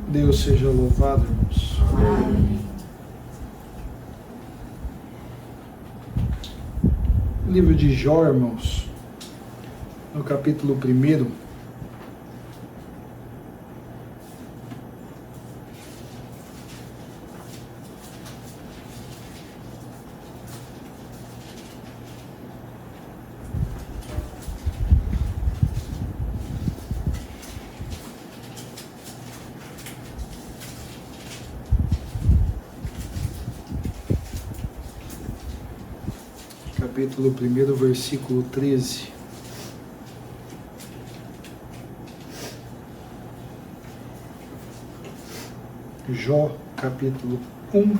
Deus seja louvado, irmãos. Amém. Livro de Jó, irmãos, no capítulo 1. Capítulo 1, versículo 13. Jó, capítulo 1,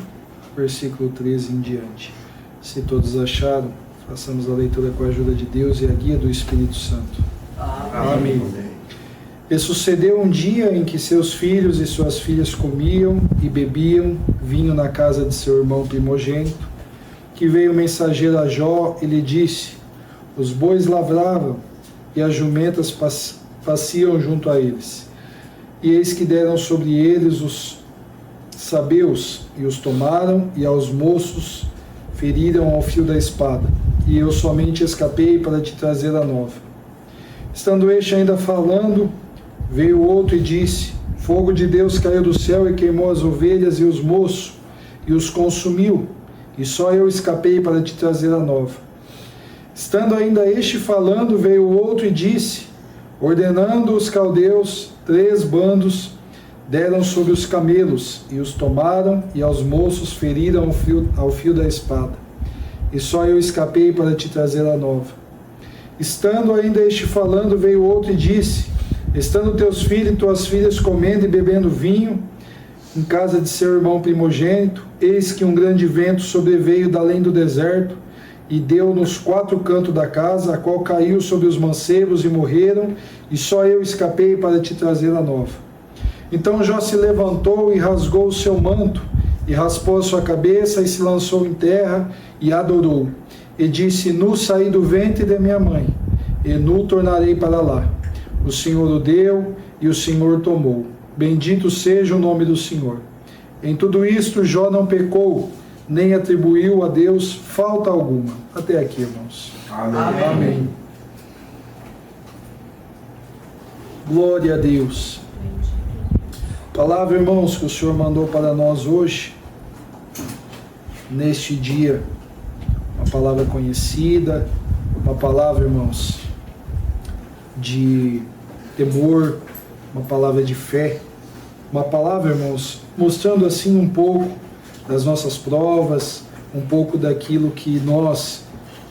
versículo 13 em diante. Se todos acharam, façamos a leitura com a ajuda de Deus e a guia do Espírito Santo. Amém. E sucedeu um dia em que seus filhos e suas filhas comiam e bebiam vinho na casa de seu irmão primogênito, que veio o mensageiro a Jó e lhe disse: os bois lavravam e as jumentas pasciam junto a eles. E eis que deram sobre eles os sabeus e os tomaram, e aos moços feriram ao fio da espada. E eu somente escapei para te trazer a nova. Estando este ainda falando, veio outro e disse: fogo de Deus caiu do céu e queimou as ovelhas e os moços e os consumiu. E só eu escapei para te trazer a nova. Estando ainda este falando, veio outro e disse: ordenando os caldeus, 3 bandos deram sobre os camelos, e os tomaram, e aos moços feriram ao fio da espada. E só eu escapei para te trazer a nova. Estando ainda este falando, veio outro e disse: estando teus filhos e tuas filhas comendo e bebendo vinho, em casa de seu irmão primogênito, eis que um grande vento sobreveio da além do deserto, e deu nos 4 cantos da casa, a qual caiu sobre os mancebos e morreram, e só eu escapei para te trazer a nova. Então Jó se levantou e rasgou o seu manto, e raspou a sua cabeça, e se lançou em terra, e adorou. E disse: nu saí do ventre de minha mãe, e nu tornarei para lá. O Senhor o deu, e o Senhor tomou. Bendito seja o nome do Senhor. Em tudo isto Jó não pecou, nem atribuiu a Deus falta alguma. Até aqui, irmãos. Amém. Amém. Glória a Deus. Palavra, irmãos, que o Senhor mandou para nós hoje, neste dia. Uma palavra conhecida, uma palavra, irmãos, de temor, uma palavra de fé, uma palavra, irmãos, mostrando assim um pouco das nossas provas, um pouco daquilo que nós,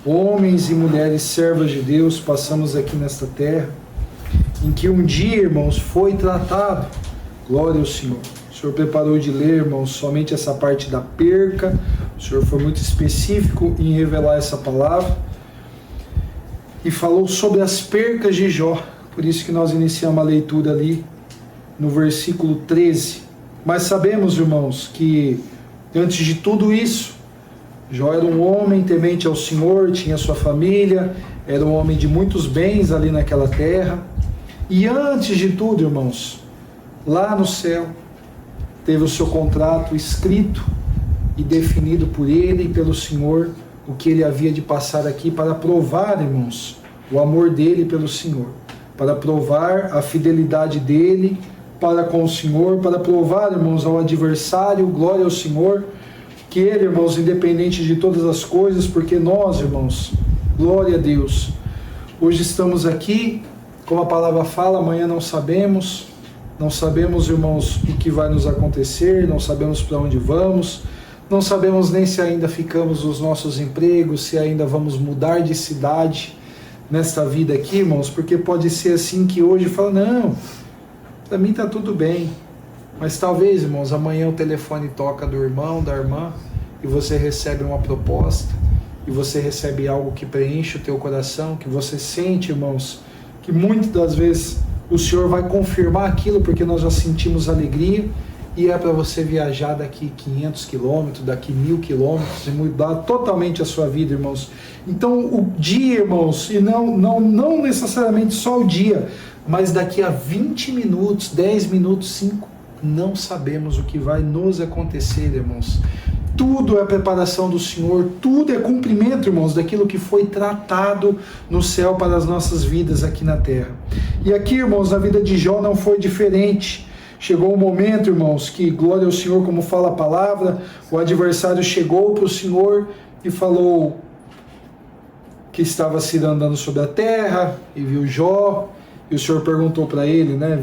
homens e mulheres servas de Deus, passamos aqui nesta terra, em que um dia, irmãos, foi tratado. Glória ao Senhor. O Senhor preparou de ler, irmãos, somente essa parte da perca. O Senhor foi muito específico em revelar essa palavra e falou sobre as percas de Jó. Por isso que nós iniciamos a leitura ali no versículo 13. Mas sabemos, irmãos, que antes de tudo isso, Jó era um homem temente ao Senhor, tinha sua família, era um homem de muitos bens ali naquela terra. E antes de tudo, irmãos, lá no céu, teve o seu contrato escrito e definido por ele e pelo Senhor, o que ele havia de passar aqui para provar, irmãos, o amor dele pelo Senhor, para provar a fidelidade dele para com o Senhor, para provar, irmãos, ao adversário, glória ao Senhor, que ele, irmãos, independente de todas as coisas, porque nós, irmãos, glória a Deus, hoje estamos aqui, como a palavra fala, amanhã não sabemos, irmãos, o que vai nos acontecer, não sabemos para onde vamos, não sabemos nem se ainda ficamos nos nossos empregos, se ainda vamos mudar de cidade nesta vida aqui, irmãos, porque pode ser assim que hoje fala, não, para mim está tudo bem, mas talvez, irmãos, amanhã o telefone toca do irmão, da irmã, e você recebe uma proposta, e você recebe algo que preenche o teu coração, que você sente, irmãos, que muitas das vezes o Senhor vai confirmar aquilo, porque nós já sentimos alegria, e é para você viajar daqui 500 quilômetros, daqui 1000 quilômetros, e mudar totalmente a sua vida, irmãos. Então, o dia, irmãos, e não necessariamente só o dia, mas daqui a 20 minutos, 10 minutos, 5, não sabemos o que vai nos acontecer, irmãos. Tudo é preparação do Senhor, tudo é cumprimento, irmãos, daquilo que foi tratado no céu para as nossas vidas aqui na terra. E aqui, irmãos, na vida de Jó não foi diferente. Chegou um momento, irmãos, que, glória ao Senhor, como fala a palavra, o adversário chegou para o Senhor e falou que estava se andando sobre a terra e viu Jó, e o Senhor perguntou para ele, né,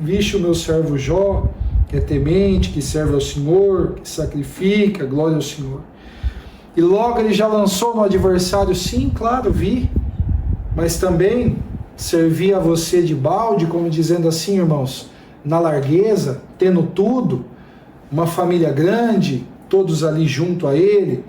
viste o meu servo Jó, que é temente, que serve ao Senhor, que sacrifica, glória ao Senhor. E logo ele já lançou no adversário, sim, claro, vi, mas também servi a você de balde, como dizendo assim, irmãos, na largueza, tendo tudo, uma família grande, todos ali junto a ele,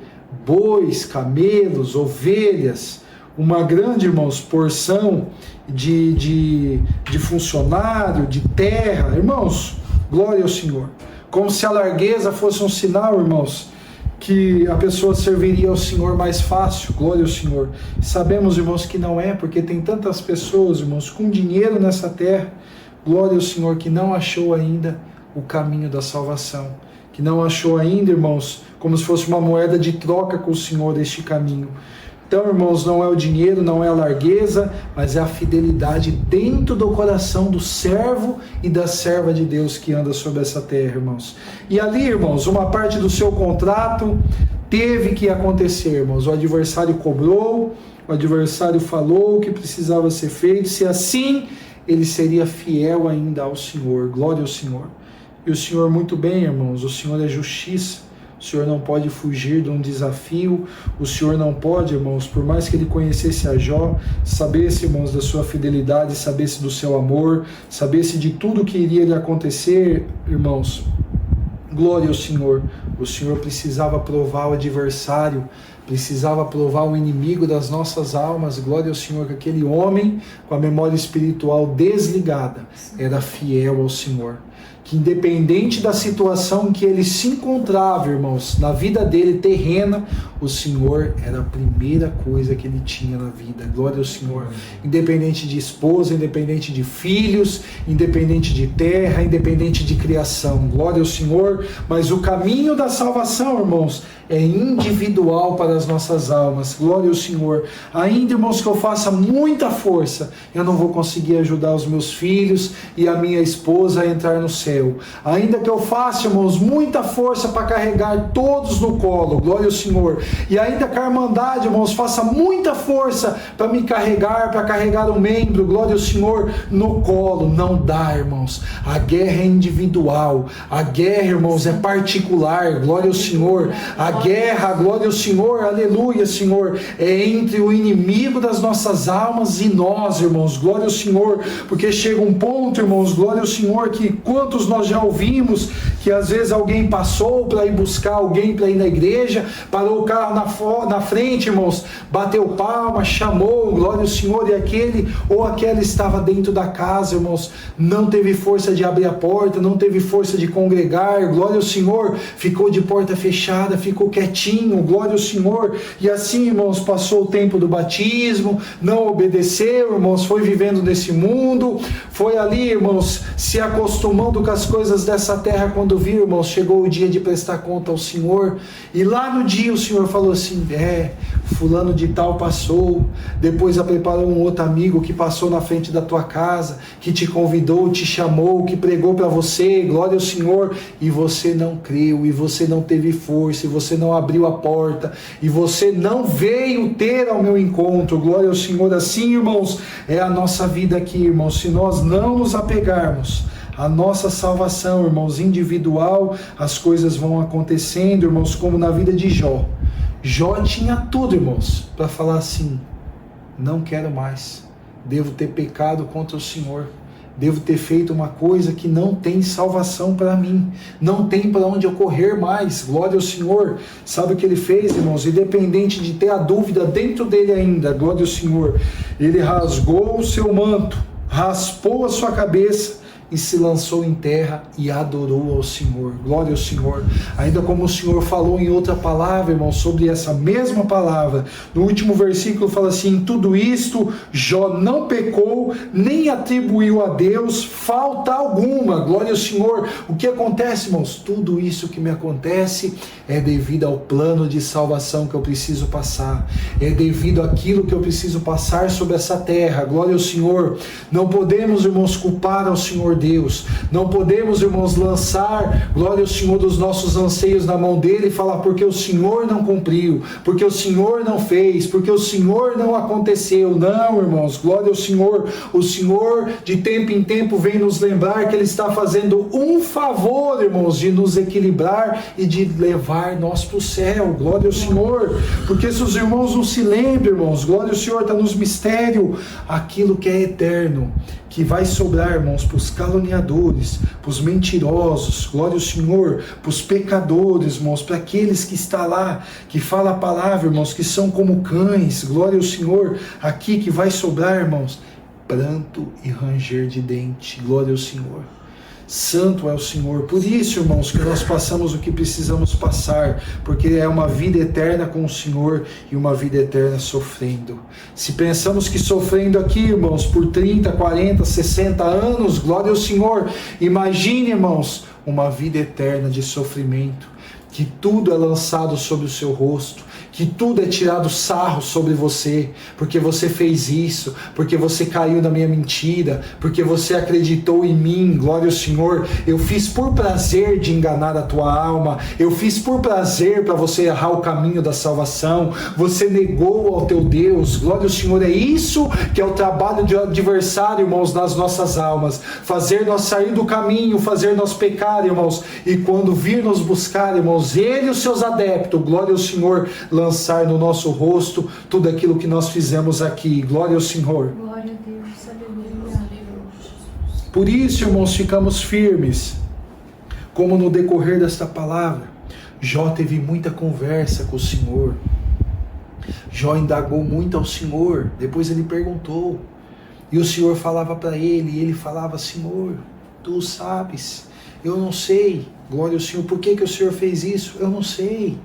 bois, camelos, ovelhas, uma grande, irmãos, porção de funcionário, de terra, irmãos, glória ao Senhor. Como se a largueza fosse um sinal, irmãos, que a pessoa serviria ao Senhor mais fácil, glória ao Senhor. Sabemos, irmãos, que não é, porque tem tantas pessoas, irmãos, com dinheiro nessa terra, glória ao Senhor, que não achou ainda o caminho da salvação, que não achou ainda, irmãos, como se fosse uma moeda de troca com o Senhor este caminho. Então, irmãos, não é o dinheiro, não é a largueza, mas é a fidelidade dentro do coração do servo e da serva de Deus que anda sobre essa terra, irmãos. E ali, irmãos, uma parte do seu contrato teve que acontecer, irmãos. O adversário cobrou, o adversário falou o que precisava ser feito, se assim ele seria fiel ainda ao Senhor, glória ao Senhor. E o Senhor muito bem, irmãos, o Senhor é justiça. O Senhor não pode fugir de um desafio, o Senhor não pode, irmãos, por mais que ele conhecesse a Jó, sabesse, irmãos, da sua fidelidade, sabesse do seu amor, sabesse de tudo que iria lhe acontecer, irmãos, glória ao Senhor. O Senhor precisava provar o adversário, precisava provar o inimigo das nossas almas, glória ao Senhor, que aquele homem com a memória espiritual desligada era fiel ao Senhor. Que independente da situação em que ele se encontrava, irmãos, na vida dele terrena, o Senhor era a primeira coisa que ele tinha na vida, glória ao Senhor. Independente de esposa, independente de filhos, independente de terra, independente de criação, glória ao Senhor. Mas o caminho da salvação, irmãos, é individual para as nossas almas, glória ao Senhor. Ainda, irmãos, que eu faça muita força, eu não vou conseguir ajudar os meus filhos e a minha esposa a entrar no céu. Ainda que eu faça, irmãos, muita força para carregar todos no colo, glória ao Senhor. E ainda que a Irmandade, irmãos, faça muita força para me carregar, para carregar um membro, glória ao Senhor, no colo, não dá, irmãos. A guerra é individual, a guerra, irmãos, é particular, glória ao Senhor. A guerra, glória ao Senhor, aleluia, Senhor, é entre o inimigo das nossas almas e nós, irmãos, glória ao Senhor, porque chega um ponto, irmãos, glória ao Senhor, que quantos nós já ouvimos, que às vezes alguém passou para ir buscar alguém para ir na igreja, parou o carro na frente, irmãos, bateu palma, chamou, glória ao Senhor, e aquele ou aquela estava dentro da casa, irmãos, não teve força de abrir a porta, não teve força de congregar, glória ao Senhor, ficou de porta fechada, ficou quietinho, glória ao Senhor. E assim, irmãos, passou o tempo do batismo, não obedeceu, irmãos, foi vivendo nesse mundo, foi ali, irmãos, se acostumando com as coisas dessa terra. Quando viu, irmãos, chegou o dia de prestar conta ao Senhor, e lá no dia o Senhor falou assim, fulano de tal passou, depois preparou um outro amigo que passou na frente da tua casa, que te convidou, te chamou, que pregou para você, glória ao Senhor, e você não creu, e você não teve força, e você não abriu a porta, e você não veio ter ao meu encontro, glória ao Senhor. Assim, irmãos, é a nossa vida aqui, irmãos, se nós não nos apegarmos a nossa salvação, irmãos, individual, as coisas vão acontecendo, irmãos, como na vida de Jó. Jó tinha tudo, irmãos, para falar assim, não quero mais, devo ter pecado contra o Senhor, devo ter feito uma coisa que não tem salvação para mim, não tem para onde eu correr mais, glória ao Senhor. Sabe o que ele fez, irmãos? Independente de ter a dúvida dentro dele ainda, glória ao Senhor, ele rasgou o seu manto, raspou a sua cabeça e se lançou em terra e adorou ao Senhor. Glória ao Senhor. Ainda como o Senhor falou em outra palavra, irmão, sobre essa mesma palavra, no último versículo fala assim: em tudo isto Jó não pecou, nem atribuiu a Deus falta alguma. Glória ao Senhor. O que acontece, irmãos? Tudo isso que me acontece é devido ao plano de salvação que eu preciso passar, é devido àquilo que eu preciso passar sobre essa terra. Glória ao Senhor. Não podemos, irmãos, culpar ao Senhor Deus, não podemos, irmãos, lançar, glória ao Senhor, dos nossos anseios na mão dele e falar porque o Senhor não cumpriu, porque o Senhor não fez, porque o Senhor não aconteceu. Não, irmãos, glória ao Senhor. O Senhor de tempo em tempo vem nos lembrar que ele está fazendo um favor, irmãos, de nos equilibrar e de levar nós para o céu. Glória ao Senhor. Porque se os irmãos não se lembram, irmãos, glória ao Senhor, está nos mistérios aquilo que é eterno, que vai sobrar, irmãos, para os caluniadores, para os mentirosos, glória ao Senhor, para os pecadores, irmãos, para aqueles que está lá, que fala a palavra, irmãos, que são como cães, glória ao Senhor. Aqui que vai sobrar, irmãos, pranto e ranger de dente, glória ao Senhor. Santo é o Senhor. Por isso, irmãos, que nós passamos o que precisamos passar, porque é uma vida eterna com o Senhor e uma vida eterna sofrendo. Se pensamos que sofrendo aqui, irmãos, por 30, 40, 60 anos, glória ao Senhor, imagine, irmãos, uma vida eterna de sofrimento, que tudo é lançado sobre o seu rosto, que tudo é tirado sarro sobre você, porque você fez isso, porque você caiu na minha mentira, porque você acreditou em mim, glória ao Senhor. Eu fiz por prazer de enganar a tua alma, eu fiz por prazer para você errar o caminho da salvação, você negou ao teu Deus, glória ao Senhor. É isso que é o trabalho de adversário, irmãos, nas nossas almas, fazer nós sair do caminho, fazer nós pecar, irmãos, e quando vir nos buscar, irmãos, ele e os seus adeptos, glória ao Senhor, lançar no nosso rosto tudo aquilo que nós fizemos aqui. Glória ao Senhor. Glória a Deus, aleluia. Por isso, irmãos, ficamos firmes. Como no decorrer desta palavra, Jó teve muita conversa com o Senhor. Jó indagou muito ao Senhor. Depois ele perguntou. E o Senhor falava para ele. E ele falava: Senhor, tu sabes. Eu não sei. Glória ao Senhor. Por que o Senhor fez isso? Eu não sei.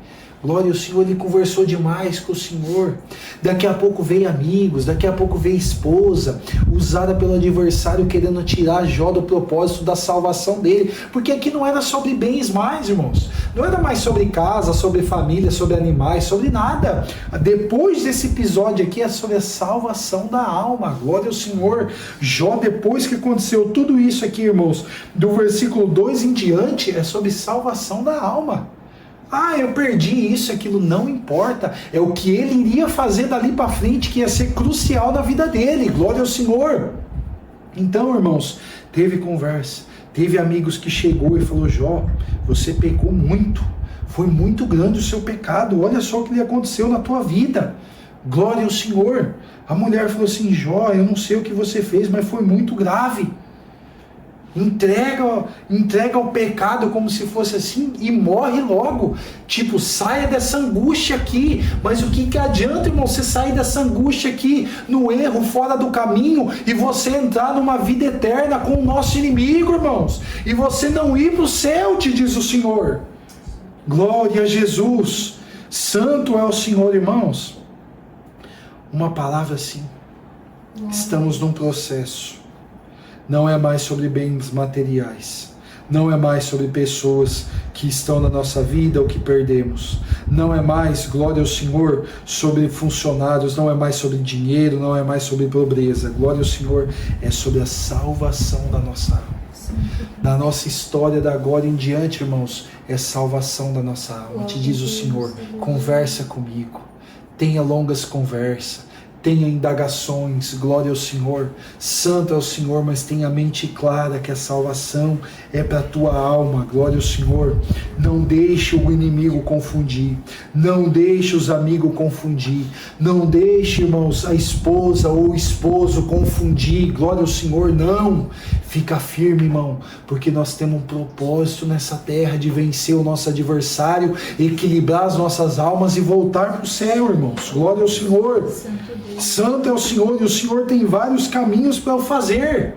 Glória ao Senhor, ele conversou demais com o Senhor. Daqui a pouco veio amigos, daqui a pouco veio esposa, usada pelo adversário querendo tirar Jó do propósito da salvação dele. Porque aqui não era sobre bens mais, irmãos. Não era mais sobre casa, sobre família, sobre animais, sobre nada. Depois desse episódio aqui é sobre a salvação da alma. Glória ao Senhor. Jó, depois que aconteceu tudo isso aqui, irmãos, do versículo 2 em diante, é sobre salvação da alma. Ah, eu perdi isso, aquilo, não importa. É o que ele iria fazer dali para frente que ia ser crucial na vida dele. Glória ao Senhor. Então, irmãos, teve conversa. Teve amigos que chegou e falou: Jó, você pecou muito. Foi muito grande o seu pecado. Olha só o que lhe aconteceu na tua vida. Glória ao Senhor. A mulher falou assim: Jó, eu não sei o que você fez, mas foi muito grave. Entrega o pecado como se fosse assim e morre logo. Tipo, saia dessa angústia aqui. Mas o que adianta, irmão, você sair dessa angústia aqui no erro, fora do caminho, e você entrar numa vida eterna com o nosso inimigo, irmãos, e você não ir para o céu, te diz o Senhor. Glória a Jesus. Santo é o Senhor, irmãos. Uma palavra assim. Estamos num processo. Não é mais sobre bens materiais. Não é mais sobre pessoas que estão na nossa vida ou que perdemos. Não é mais, glória ao Senhor, sobre funcionários. Não é mais sobre dinheiro. Não é mais sobre pobreza. Glória ao Senhor, é sobre a salvação da nossa alma. Da nossa história da agora em diante, irmãos, é salvação da nossa alma. Te diz o Senhor: conversa comigo. Tenha longas conversas. Tenha indagações, glória ao Senhor, santo é o Senhor, mas tenha a mente clara que a salvação é para a tua alma, glória ao Senhor. Não deixe o inimigo confundir, não deixe os amigos confundir, não deixe, irmãos, a esposa ou o esposo confundir, glória ao Senhor, não. Fica firme, irmão, porque nós temos um propósito nessa terra de vencer o nosso adversário, equilibrar as nossas almas e voltar para o céu, irmãos, glória ao Senhor. Santo é o Senhor, e o Senhor tem vários caminhos para o fazer.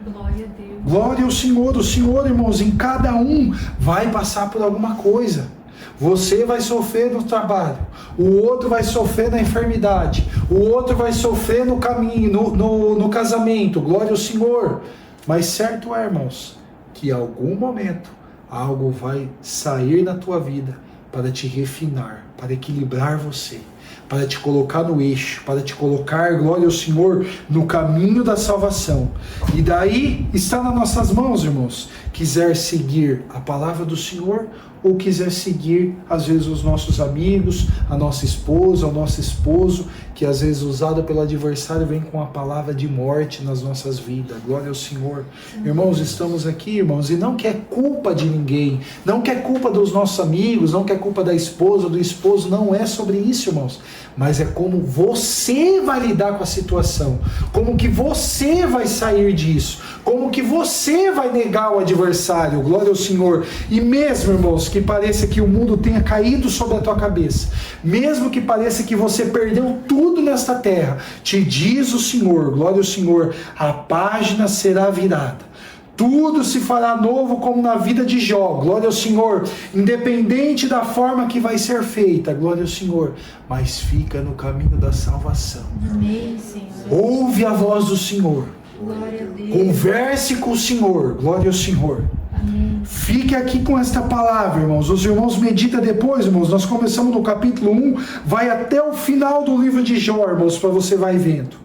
Glória a Deus. Glória ao Senhor. O Senhor, irmãos, em cada um vai passar por alguma coisa. Você vai sofrer no trabalho, o outro vai sofrer na enfermidade, o outro vai sofrer no caminho, no casamento. Glória ao Senhor. Mas certo é, irmãos, que em algum momento algo vai sair na tua vida para te refinar, para equilibrar você, para te colocar no eixo, para te colocar, glória ao Senhor, no caminho da salvação. E daí está nas nossas mãos, irmãos, quiser seguir a palavra do Senhor ou quiser seguir, às vezes, os nossos amigos, a nossa esposa, o nosso esposo, que às vezes usado pelo adversário vem com a palavra de morte nas nossas vidas. Glória ao Senhor. Irmãos, estamos aqui, irmãos, e não quer culpa de ninguém, não quer culpa dos nossos amigos, não quer culpa da esposa, do esposo, não é sobre isso, irmãos, mas é como você vai lidar com a situação, como que você vai sair disso, como que você vai negar o adversário. Glória ao Senhor. E mesmo, irmãos, que pareça que o mundo tenha caído sobre a tua cabeça, mesmo que pareça que você perdeu tudo nesta terra, te diz o Senhor, glória ao Senhor, a página será virada. Tudo se fará novo como na vida de Jó, glória ao Senhor, independente da forma que vai ser feita, glória ao Senhor, mas fica no caminho da salvação. Amém, Senhor. Ouve a voz do Senhor, Glória a Deus. converse com o Senhor, glória ao Senhor. Amém. Fique aqui com esta palavra, irmãos. Os irmãos meditam depois, irmãos. Nós começamos no capítulo 1, vai até o final do livro de Jó, irmãos, para você vai vendo.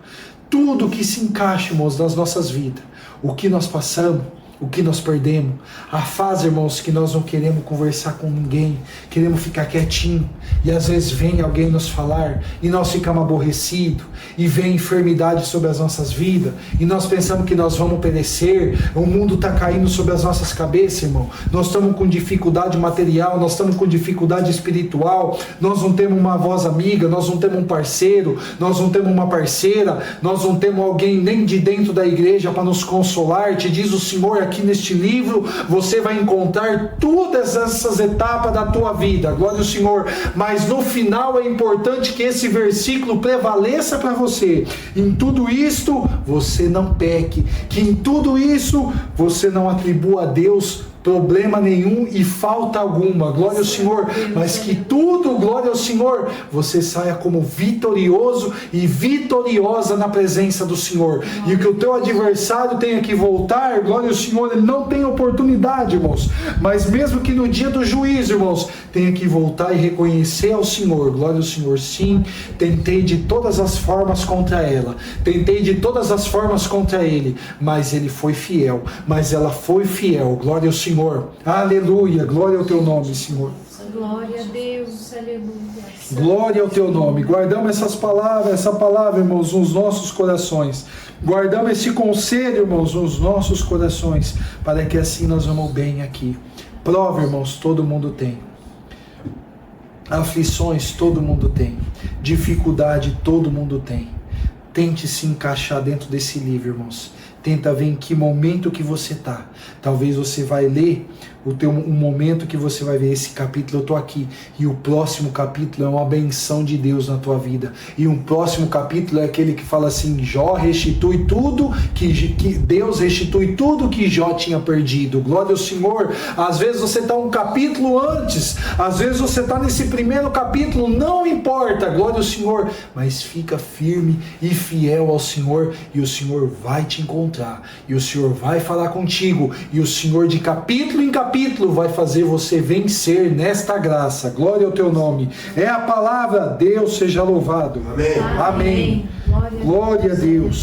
Tudo que se encaixa, irmãos, nas nossas vidas. O que nós passamos, o que nós perdemos. A fase, irmãos, que nós não queremos conversar com ninguém, queremos ficar quietinho. E às vezes vem alguém nos falar e nós ficamos aborrecidos. E vem enfermidade sobre as nossas vidas. E nós pensamos que nós vamos perecer. O mundo está caindo sobre as nossas cabeças, irmão. Nós estamos com dificuldade material, nós estamos com dificuldade espiritual. Nós não temos uma voz amiga, nós não temos um parceiro, nós não temos uma parceira, nós não temos alguém nem de dentro da igreja para nos consolar. Te diz o Senhor aqui neste livro, você vai encontrar todas essas etapas da tua vida, glória ao Senhor, mas no final é importante que esse versículo prevaleça para você. Em tudo isto você não peque, que em tudo isso você não atribua a Deus problema nenhum e falta alguma, glória ao Senhor, mas que tudo, glória ao Senhor, você saia como vitorioso e vitoriosa na presença do Senhor, e que o teu adversário tenha que voltar, glória ao Senhor, ele não tem oportunidade, irmãos, mas mesmo que no dia do juízo, irmãos, tenha que voltar e reconhecer ao Senhor, glória ao Senhor, sim, tentei de todas as formas contra ela, tentei de todas as formas contra ele, mas ele foi fiel, mas ela foi fiel, glória ao Senhor. Aleluia, glória ao teu nome, Senhor. Glória a Deus, aleluia. Glória ao teu nome. Guardamos essa palavra, irmãos, nos nossos corações. Guardamos esse conselho, irmãos, nos nossos corações, para que assim nós vamos bem aqui. Prova, irmãos, todo mundo tem. Aflições, todo mundo tem. Dificuldade, todo mundo tem. Tente se encaixar dentro desse livro, irmãos. Tenta ver em que momento que você está. Talvez você vai ler um momento que você vai ver esse capítulo, eu estou aqui, e o próximo capítulo é uma benção de Deus na tua vida, e um próximo capítulo é aquele que fala assim, Jó restitui tudo, que Deus restitui tudo que Jó tinha perdido, glória ao Senhor. Às vezes você está um capítulo antes, às vezes você está nesse primeiro capítulo, não importa, glória ao Senhor, mas fica firme e fiel ao Senhor, e o Senhor vai te encontrar, e o Senhor vai falar contigo, e o Senhor de capítulo em capítulo vai fazer você vencer nesta graça. Glória ao teu nome. É a palavra, Deus seja louvado. Amém. Amém. Glória a Deus.